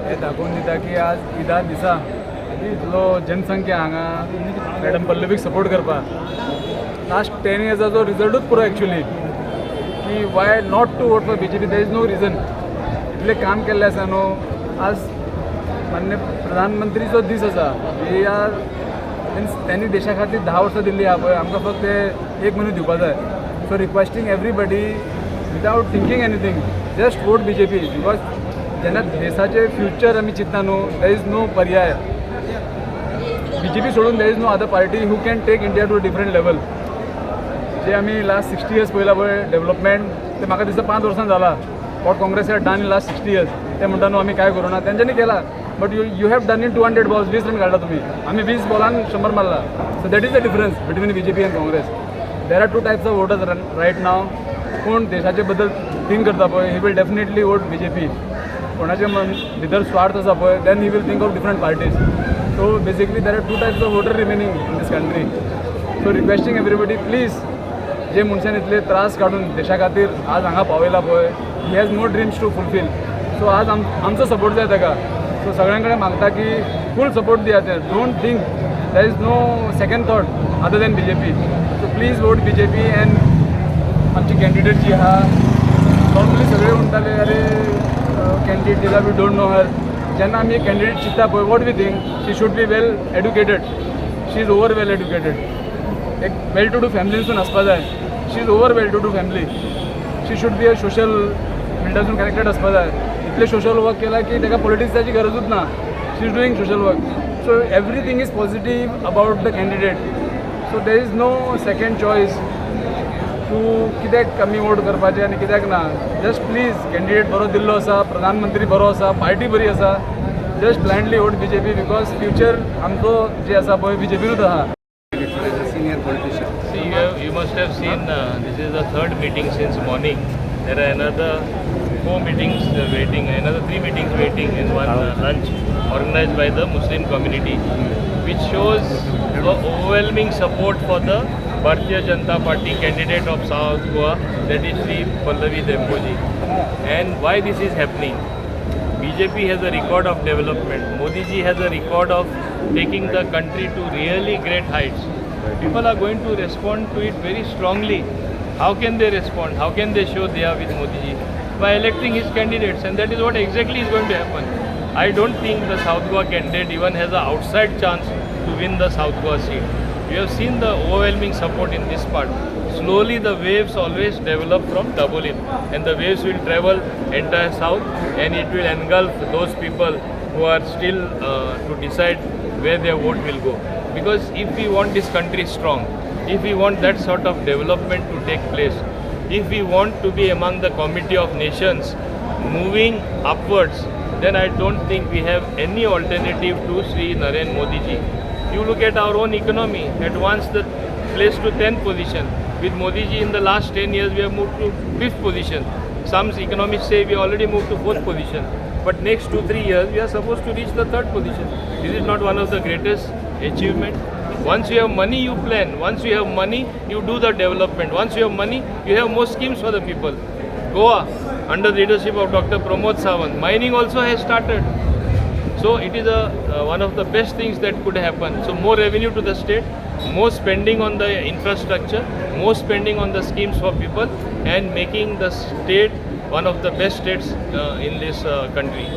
हे दाखोवन दिता की आज ईदा दिसा इतलो जनसंख्या हांगा मॅडम पल्लवीक सपोर्ट करपा लास्ट 10 इयर्साचो रिजल्टूच पुरो एक्चुअली की why not to vote for BJP. There is no reason. इतले काम केल्ले आसा न्हू. आज मान्य प्रधानमंत्रीचो दीस आसा. वी आर मिन्स त्यांनी देशा खातीर 10 वर्सां दिल्ली आहा पळय. आमकां फक्त ते 1 मिनीट दिवपा जाय. So requesting everybody without thinking anything just vote BJP. Because जेन्ना देशाचे फ्युचर आमी चिंतता न्हू देर इज नो पर्याय. BJP सोडून there is no other party who can take India to a different level. जे आमी लास्ट 60 इयर्स पळयला पळय डेवलपमेंट ते म्हाका दिसता 5 वर्सां जाला. What Congress had done in last 60 years ते म्हणटा न्हू आमी काय करूना. तेंच्यांनी केला but you have done in 200 balls. 20 run काडला तुमी. आमी 20 बॉलान 100 मारला. So that is the difference between BJP and Congress. There are 2 types of voters right now. कोण देशाचे बद्दल थिंक करता पळय he will definitely vote BJP. कोणाचे भितर स्वार्थ आसा पळय then he will think of different parties. So basically there are 2 types of voter remaining in this country. So requesting everybody please जे मनशान इतले त्रास काडून देशा खातीर आज हांगा पावयला पळय he has more dreams to fulfil. So आज आमचो सपोर्ट जाय ताका. सो सगळ्यां कडेन मागता की फूल सपोर्ट दिया ते. Don't think there is no second thought other than BJP. So please vote BJP. And आमची कॅन्डिडेट जी आहा नॉर्मली सगळे म्हणटाले अरे कॅन्डिडेट दिला वी डोंट नो हर. जेन्ना आमी एक कॅन्डिडेट चिंतता पळय what we think she should be well educated. She is over well educated. एक वेल टू डू फॅमिलीसून आसपा जाय. She is over well to do family. She should be a social फिल्डासून कनेक्टेड आसपा जाय. इतले सोशल वर्क केला की ताका पॉलिटिक्साची गरजूच ना. She is doing social work. So everything is positive about the candidate. So there is no second choice तूं कित्याक आमी वोट करपाचें आनी कित्याक ना. जस्ट प्लीज कॅन्डिडेट बरो दिल्लो आसा. प्रधानमंत्री बरो आसा. पार्टी बरी आसा. Just blindly vote BJP. Because future आमचो जे आसा पळय BJPनूच आहा. See, you must have seen this is the third meeting since morning. There are another 4 meetings waiting, another 3 meetings waiting, and one lunch organized by the Muslim community, which shows the overwhelming support for the Bharatiya Janata Party candidate of South Goa, that is Sri Pallavi Demboji. And why this is happening? BJP has a record of development. Modi ji has a record of taking the country to really great heights. People are going to respond to it very strongly. How can they respond? How can they show they are with Modi ji? By electing his candidates, and that is what exactly is going to happen. I don't think the South Goa candidate even has an outside chance to win the South Goa seat. You have seen the overwhelming support in this part. Slowly the waves always develop from Dabolim, and the waves will travel entire south, and it will engulf those people who are still to decide where their vote will go. Because if we want this country strong, if we want that sort of development to take place, if we want to be among the committee of nations moving upwards, then I don't think we have any alternative to Sri Narendra Modi ji. You look at our own economy, at once the place to 10th position. With Modi ji in the last 10 years we have moved to 5th position. Some economists say we already moved to 4th position. But next 2-3 years we are supposed to reach the 3rd position. This is not one of the greatest achievement. Once you have money you plan. Once you have money you do the development. Once you have money you have more schemes for the people. Goa under the leadership of Dr. Pramod Sawant, mining also has started. So it is one of the best things that could happen. So more revenue to the state, more spending on the infrastructure, more spending on the schemes for people, and making the state one of the best states in this country.